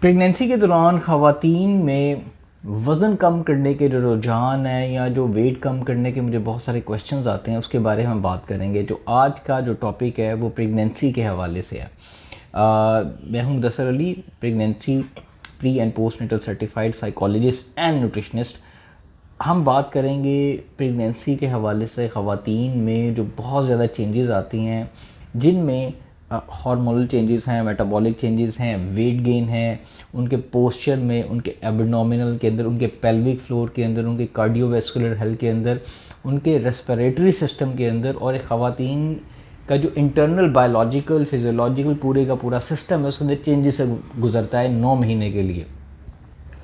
Pregnancy के दौरान ख़वातीन में वज़न कम करने के जो रुझान है या जो वेट कम करने के मुझे बहुत सारे क्वेश्चंस आते हैं, उसके बारे में हम बात करेंगे। जो आज का जो टॉपिक है वो प्रेगनेंसी के हवाले से है। मैं हूं Mudassar Ali, pregnancy pre and post natal certified psychologist and nutritionist. हम बात करेंगे प्रेगनेंसी के हवाले से ख़वातीन में जो बहुत ज़्यादा चेंजेस आती हैं, जिनमें हार्मोनल चेंजेस हैं, मेटाबॉलिक चेंजेस हैं, वेट गेन है, उनके पोस्चर में, उनके एब्डोमिनल के अंदर, उनके पेल्विक फ्लोर के अंदर, उनके कार्डियोवैस्कुलर हेल्थ के अंदर, उनके रेस्पिरेटरी सिस्टम के अंदर, और एक ख़वातीन का जो इंटरनल बायोलॉजिकल फिजियोलॉजिकल पूरे का पूरा सिस्टम है उसके अंदर चेंजेस से गुजरता है 9 महीने के लिए।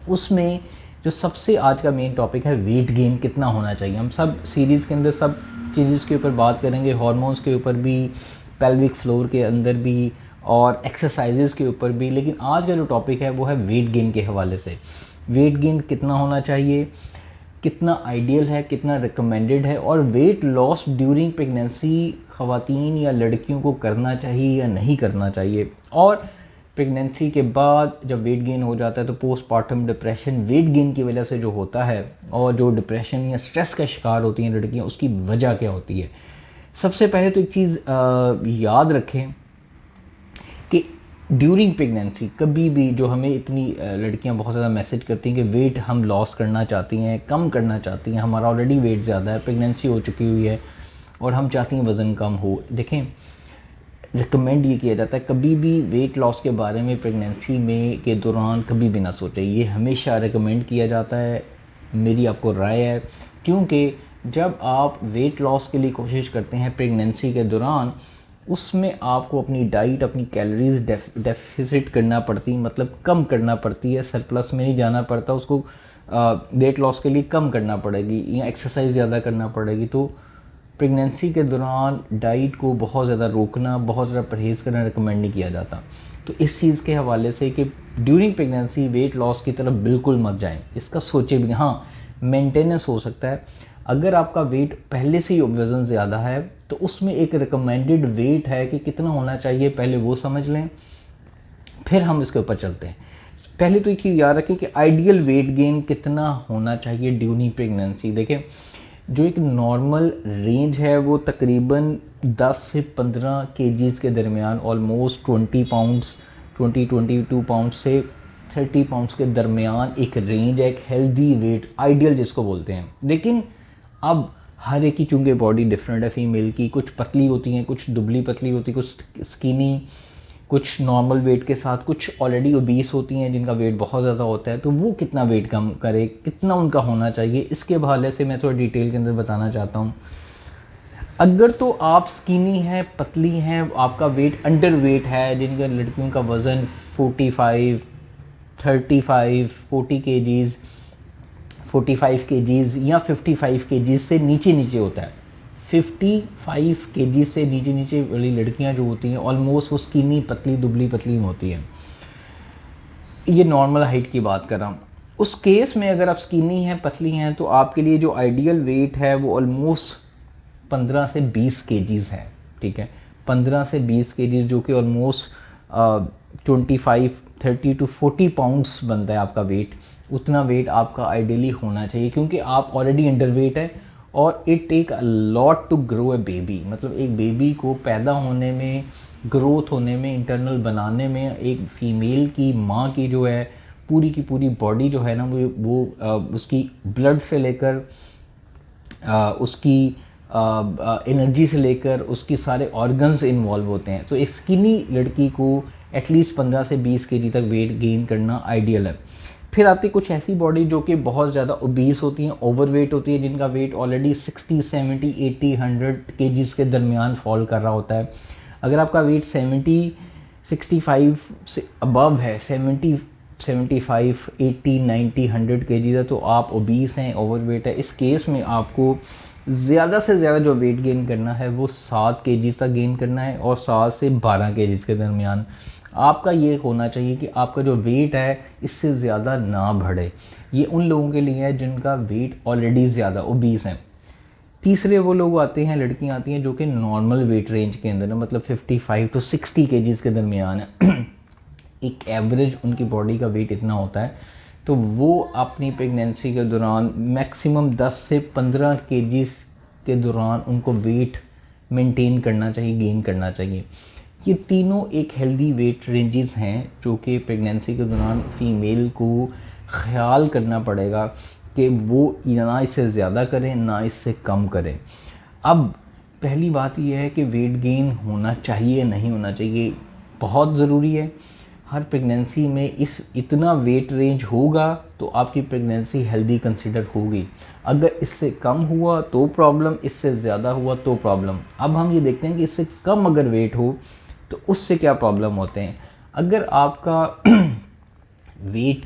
उसमें जो सबसे आज का मेन टॉपिक है वेट गेन कितना होना चाहिए। हम सब सीरीज़ के अंदर सब चीज़ें के ऊपर बात करेंगे, हार्मोन्स के ऊपर भी, पेल्विक फ्लोर के अंदर भी, और एक्सरसाइजेज़ के ऊपर भी। लेकिन आज का जो टॉपिक है वो है वेट गेन के हवाले से। वेट गेन कितना होना चाहिए, कितना आइडियल है, कितना रिकमेंडेड है, और वेट लॉस ड्यूरिंग प्रेगनेंसी ख़वातीन या लड़कियों को करना चाहिए या नहीं करना चाहिए। और प्रेगनेंसी के बाद जब वेट गेन हो जाता है तो पोस्टपार्टम डिप्रेशन वेट गेन की वजह से जो होता है, और जो डिप्रेशन या स्ट्रेस का शिकार होती हैं लड़कियां, उसकी वजह क्या होती है। सबसे पहले तो एक चीज़ याद रखें कि ड्यूरिंग प्रेगनेंसी कभी भी, जो हमें इतनी लड़कियां बहुत ज़्यादा मैसेज करती हैं कि वेट हम लॉस करना चाहती हैं, कम करना चाहती हैं, हमारा ऑलरेडी वेट ज़्यादा है, प्रेगनेंसी हो चुकी हुई है और हम चाहती हैं वज़न कम हो। देखें, रिकमेंड ये किया जाता है कभी भी वेट लॉस के बारे में प्रेगनेंसी में के दौरान कभी भी ना सोचें। ये हमेशा रिकमेंड किया जाता है, मेरी आपको राय है। क्योंकि जब आप वेट लॉस के लिए कोशिश करते हैं प्रेगनेंसी के दौरान, उसमें आपको अपनी डाइट, अपनी कैलोरीज डेफिसिट करना पड़ती, मतलब कम करना पड़ती है, सरप्लस में नहीं जाना पड़ता उसको। वेट लॉस के लिए कम करना पड़ेगी या एक्सरसाइज ज़्यादा करना पड़ेगी। तो प्रेगनेंसी के दौरान डाइट को बहुत ज़्यादा रोकना, बहुत ज़्यादा परहेज़ करना रिकमेंड नहीं किया जाता। तो इस चीज़ के हवाले से कि ड्यूरिंग प्रेगनेंसी वेट लॉस की तरफ बिल्कुल मत जाएं, इसका सोचे भी नहीं। हाँ, मेंटेनेंस हो सकता है। अगर आपका वेट पहले से ही वज़न ज़्यादा है तो उसमें एक रिकमेंडेड वेट है कि कितना होना चाहिए, पहले वो समझ लें, फिर हम इसके ऊपर चलते हैं। पहले तो एक चीज़ याद रखें कि आइडियल वेट गेन कितना होना चाहिए ड्यूरिंग प्रेगनेंसी। देखें, जो एक नॉर्मल रेंज है वो तकरीबन 10 से 15 केजीज़ के दरमियान, ऑलमोस्ट 20 पाउंड्स, 22 पाउंड से 30 पाउंड्स के दरमियान एक रेंज है, एक हेल्दी वेट, आइडियल जिसको बोलते हैं। लेकिन अब हर एक की चूँकि बॉडी डिफरेंट है, फीमेल की कुछ पतली होती हैं, कुछ दुबली पतली होती है, कुछ स्किनी, कुछ नॉर्मल वेट के साथ, कुछ ऑलरेडी ओबीस होती हैं जिनका वेट बहुत ज़्यादा होता है। तो वो कितना वेट कम करे, कितना उनका होना चाहिए, इसके हवाले से मैं थोड़ा डिटेल के अंदर बताना चाहता हूँ। अगर तो आप स्किनी हैं, पतली हैं, आपका वेट अंडर वेट है, जिनका लड़कियों का वज़न 45, 35, 40 केजीज़, 45 केजीज़ या 55 केजीज़ से नीचे नीचे होता है। 55 केजी से नीचे नीचे वाली लड़कियां जो होती हैं, ऑलमोस्ट वो स्किनी, पतली, दुबली पतली होती हैं। ये नॉर्मल हाइट की बात कर रहा हूँ। उस केस में अगर आप स्किनी हैं, पतली हैं, तो आपके लिए जो आइडियल वेट है वो ऑलमोस्ट 15 से 20 केजीज़ है। ठीक है, 15 से 20 केजीज़, जो कि ऑलमोस्ट 30 to 40 पाउंड्स बनता है आपका वेट। उतना वेट आपका आइडियली होना चाहिए, क्योंकि आप ऑलरेडी अंडर वेट है और it take a lot to grow a baby. मतलब एक बेबी को पैदा होने में, ग्रोथ होने में, इंटरनल बनाने में, एक फ़ीमेल की माँ की जो है पूरी की पूरी बॉडी जो है ना, वो उसकी ब्लड से लेकर उसकी एनर्जी से लेकर उसकी सारे ऑर्गन्स इन्वॉल्व होते हैं। तो एक स्किनी लड़की को एटलीस्ट 15 से 20 केजी तक वेट गेन करना आइडियल है। फिर आती कुछ ऐसी बॉडी जो कि बहुत ज़्यादा ओबीस होती हैं, ओवरवेट होती है, जिनका वेट ऑलरेडी 60, 70, 80, 100 केजीज़ के दरमियान फॉल कर रहा होता है। अगर आपका वेट 70, 65 से अबव है, 70, 75, 80, 90, 100 केजीज़ है, तो आप ओबीस हैं, ओवरवेट है। इस केस में आपको ज़्यादा से ज़्यादा जो वेट गेन करना है वो 7 केजीज़ तक गेन करना है, और 7 से 12 केजीज़ के दरमियान आपका ये होना चाहिए कि आपका जो वेट है इससे ज़्यादा ना बढ़े। ये उन लोगों के लिए है जिनका वेट ऑलरेडी ज़्यादा ओबीस है। तीसरे वो लोग आते हैं, लड़कियां आती हैं जो कि नॉर्मल वेट रेंज के अंदर है, मतलब 55 to 60 केजीज़ के दरमियान है। एक एवरेज उनकी बॉडी का वेट इतना होता है, तो वो अपनी प्रेगनेंसी के दौरान मैक्सिमम 10 से 15 केजीज़ के दौरान उनको वेट मेंटेन करना चाहिए, गेन करना चाहिए। ये तीनों एक हेल्दी वेट रेंजेस हैं जो कि प्रेगनेंसी के दौरान फ़ीमेल को ख्याल करना पड़ेगा कि वो ना इससे ज़्यादा करें ना इससे कम करें। अब पहली बात यह है कि वेट गेन होना चाहिए नहीं होना चाहिए, बहुत ज़रूरी है। हर प्रेगनेंसी में इतना वेट रेंज होगा तो आपकी प्रेगनेंसी हेल्दी कंसिडर होगी। अगर इससे कम हुआ तो प्रॉब्लम, इससे ज़्यादा हुआ तो प्रॉब्लम। अब हम ये देखते हैं कि इससे कम अगर वेट हो तो उससे क्या प्रॉब्लम होते हैं। अगर आपका वेट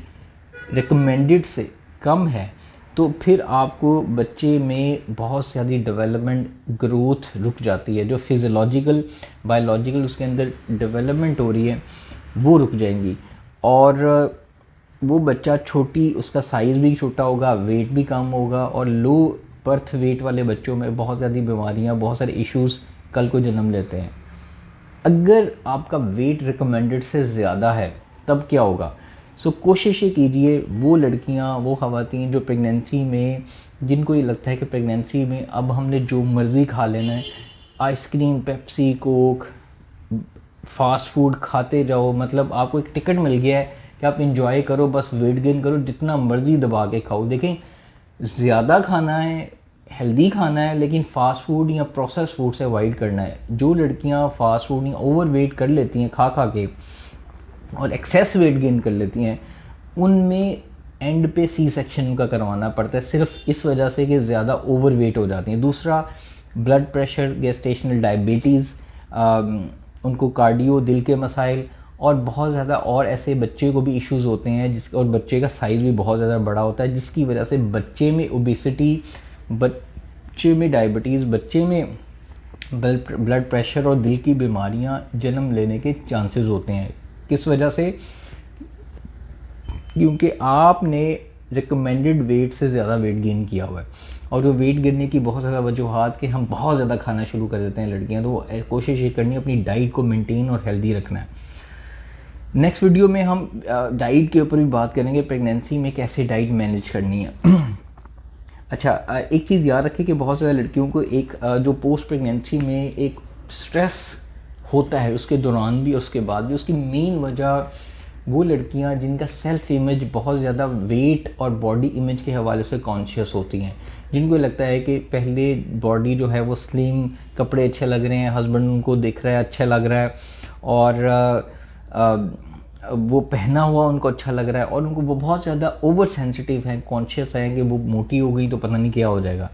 रिकमेंडेड से कम है तो फिर आपको बच्चे में बहुत ज़्यादा डेवलपमेंट, ग्रोथ रुक जाती है। जो फिज़ियोलॉजिकल बायोलॉजिकल उसके अंदर डेवलपमेंट हो रही है वो रुक जाएंगी, और वो बच्चा उसका साइज़ भी छोटा होगा, वेट भी कम होगा, और लो बर्थ वेट वाले बच्चों में बहुत ज़्यादा बीमारियां, बहुत सारे इश्यूज़ कल को जन्म लेते हैं। अगर आपका वेट रिकमेंडेड से ज़्यादा है तब क्या होगा? कोशिश ये कीजिए, वो लड़कियां, वो ख़वातीन जो प्रेगनेंसी में, जिनको ये लगता है कि प्रेगनेंसी में अब हमने जो मर्ज़ी खा लेना है, ice cream, Pepsi, Coke, fast food खाते जाओ, मतलब आपको एक टिकट मिल गया है कि आप इंजॉय करो, बस वेट गेन करो, जितना मर्ज़ी दबा के खाओ। देखें, ज़्यादा खाना है, हेल्दी खाना है, लेकिन फ़ास्ट फूड या प्रोसेस फूड से अवॉइड करना है। जो लड़कियां फ़ास्ट फूड या ओवर वेट कर लेती हैं खा खा के और एक्सेस वेट गेन कर लेती हैं, उनमें एंड पे सी सेक्शन उनका करवाना पड़ता है, सिर्फ इस वजह से कि ज़्यादा ओवर वेट हो जाती हैं। दूसरा, ब्लड प्रेशर, गेस्टेशनल डायबिटीज़, उनको कार्डियो, दिल के मसाइल, और बहुत ज़्यादा और ऐसे बच्चे को भी इश्यूज़ होते हैं और बच्चे का साइज़ भी बहुत ज़्यादा बड़ा होता है, जिसकी वजह से बच्चे में ओबेसिटी, बच्चे में डायबिटीज़, बच्चे में ब्लड प्रेशर और दिल की बीमारियां जन्म लेने के चांसेस होते हैं। किस वजह से? क्योंकि आपने रिकमेंडेड वेट से ज़्यादा वेट गेन किया हुआ है। और जो वेट गिरने की बहुत ज़्यादा वजूहात कि हम बहुत ज़्यादा खाना शुरू कर देते हैं लड़कियां, तो कोशिश ये करनी है अपनी डाइट को मेंटेन और हेल्दी रखना है। नेक्स्ट वीडियो में हम डाइट के ऊपर भी बात करेंगे, प्रेगनेंसी में कैसे डाइट मैनेज करनी है। अच्छा, एक चीज़ याद रखें कि बहुत ज़्यादा लड़कियों को एक जो पोस्ट प्रेगनेंसी में एक स्ट्रेस होता है उसके दौरान भी, उसके बाद भी, उसकी मेन वजह वो लड़कियां जिनका सेल्फ इमेज बहुत ज़्यादा वेट और बॉडी इमेज के हवाले से कॉन्शियस होती हैं, जिनको लगता है कि पहले बॉडी जो है वो स्लिम, कपड़े अच्छे लग रहे हैं, हस्बैंड उनको दिख रहा है, अच्छा लग रहा है, और वो पहना हुआ उनको अच्छा लग रहा है, और उनको वो बहुत ज़्यादा ओवर सेंसिटिव है, कॉन्शियस है कि वो मोटी हो गई तो पता नहीं क्या हो जाएगा।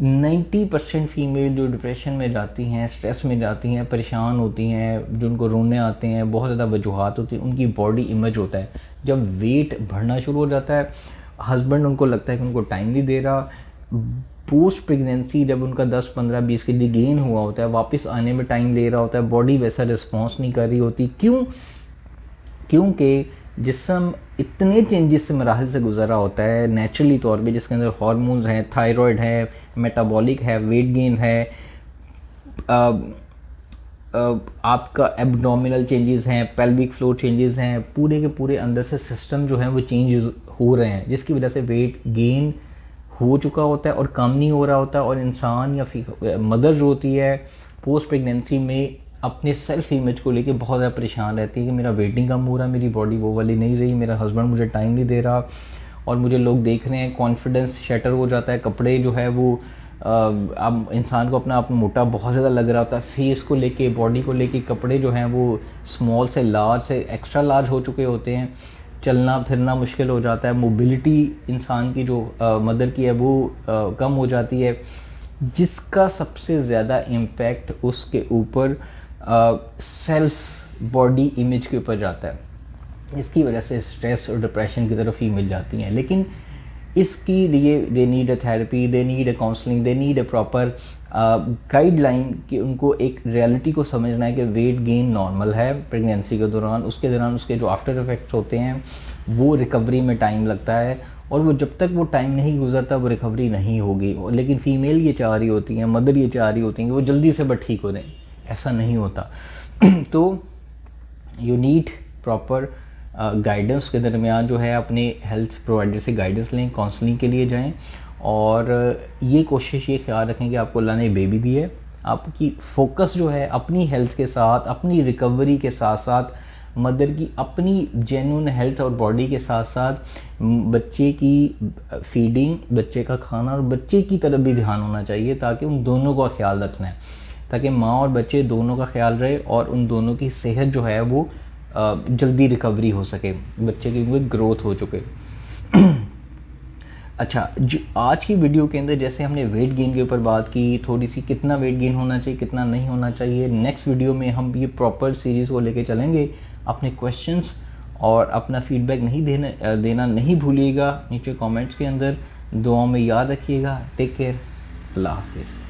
90% फीमेल जो डिप्रेशन में जाती हैं, स्ट्रेस में जाती हैं, परेशान होती हैं, जो उनको रोने आते हैं, बहुत ज़्यादा वजूहात होती हैं, उनकी बॉडी इमेज होता है। जब वेट बढ़ना शुरू हो जाता है, हस्बैंड उनको लगता है कि उनको टाइम नहीं दे रहा, पोस्ट प्रेगनेंसी जब उनका 10, 15, 20 के लिए गेन हुआ होता है, वापस आने में टाइम ले रहा होता है, बॉडी वैसा रिस्पॉन्स नहीं कर रही होती। क्योंकि जिस्म इतने चेंजेस से मराहल से गुजर रहा होता है नेचुरली तौर पे, जिसके अंदर हार्मोन्स हैं, थायराइड है, मेटाबॉलिक है, वेट गेन है, आपका एब्डोमिनल चेंजेस हैं, पेल्विक फ्लोर चेंजेस हैं, पूरे के पूरे अंदर से सिस्टम जो है वो चेंजेस हो रहे हैं, जिसकी वजह से वेट गेन हो चुका होता है और कम नहीं हो रहा होता। और इंसान या मदर जो होती है पोस्ट प्रेगनेंसी में अपने सेल्फ इमेज को लेके बहुत ज़्यादा परेशान रहती है कि मेरा वेटिंग कम हो रहा है, मेरी बॉडी वो वाली नहीं रही, मेरा हस्बैंड मुझे टाइम नहीं दे रहा और मुझे लोग देख रहे हैं, कॉन्फिडेंस शटर हो जाता है, कपड़े जो है वो अब इंसान को अपना आप मोटा बहुत ज़्यादा लग रहा होता है, फेस को लेके, बॉडी को लेके कपड़े जो हैं वो स्मॉल से लार्ज से एक्स्ट्रा लार्ज हो चुके होते हैं, चलना फिरना मुश्किल हो जाता है, मोबिलिटी इंसान की जो मदर की है वो कम हो जाती है, जिसका सबसे ज़्यादा इम्पैक्ट उसके ऊपर सेल्फ बॉडी इमेज के ऊपर जाता है। इसकी वजह से स्ट्रेस और डिप्रेशन की तरफ फीमेल जाती हैं। लेकिन इसकी लिए they need a therapy, they need a counselling, they need a proper guideline कि उनको एक रियलिटी को समझना है कि वेट गेन नॉर्मल है प्रेगनेंसी के दौरान, उसके दौरान उसके जो आफ्टर इफेक्ट्स होते हैं वो रिकवरी में टाइम लगता है, और वो जब तक वो टाइम नहीं गुजरता वो रिकवरी नहीं होगी। लेकिन फ़ीमेल ये चाह रही होती हैं, मदर ये चाह रही होती हैं कि वो जल्दी से बट ठीक हो जाए, ऐसा नहीं होता। तो यू नीड प्रॉपर गाइडेंस के दरमियान जो है अपने हेल्थ प्रोवाइडर से गाइडेंस लें, काउंसलिंग के लिए जाएं और ये कोशिश ये ख्याल रखें कि आपको अल्लाह ने बेबी दी है, आपकी फ़ोकस जो है अपनी हेल्थ के साथ, अपनी रिकवरी के साथ साथ, मदर की अपनी जेन्युइन हेल्थ और बॉडी के साथ साथ बच्चे की फीडिंग, बच्चे का खाना और बच्चे की तरफ भी ध्यान होना चाहिए, ताकि उन दोनों का ख्याल रखना है, ताकि माँ और बच्चे दोनों का ख्याल रहे और उन दोनों की सेहत जो है वो जल्दी रिकवरी हो सके, बच्चे की ग्रोथ हो चुके। अच्छा, जो आज की वीडियो के अंदर जैसे हमने वेट गेन के ऊपर बात की, थोड़ी सी कितना वेट गेन होना चाहिए, कितना नहीं होना चाहिए, नेक्स्ट वीडियो में हम ये प्रॉपर सीरीज़ को लेके चलेंगे। अपने क्वेश्चंस और अपना फीडबैक देना नहीं भूलिएगा नीचे कमेंट्स के अंदर। दुआओं में याद रखिएगा। टेक केयर, अल्लाह हाफिज़।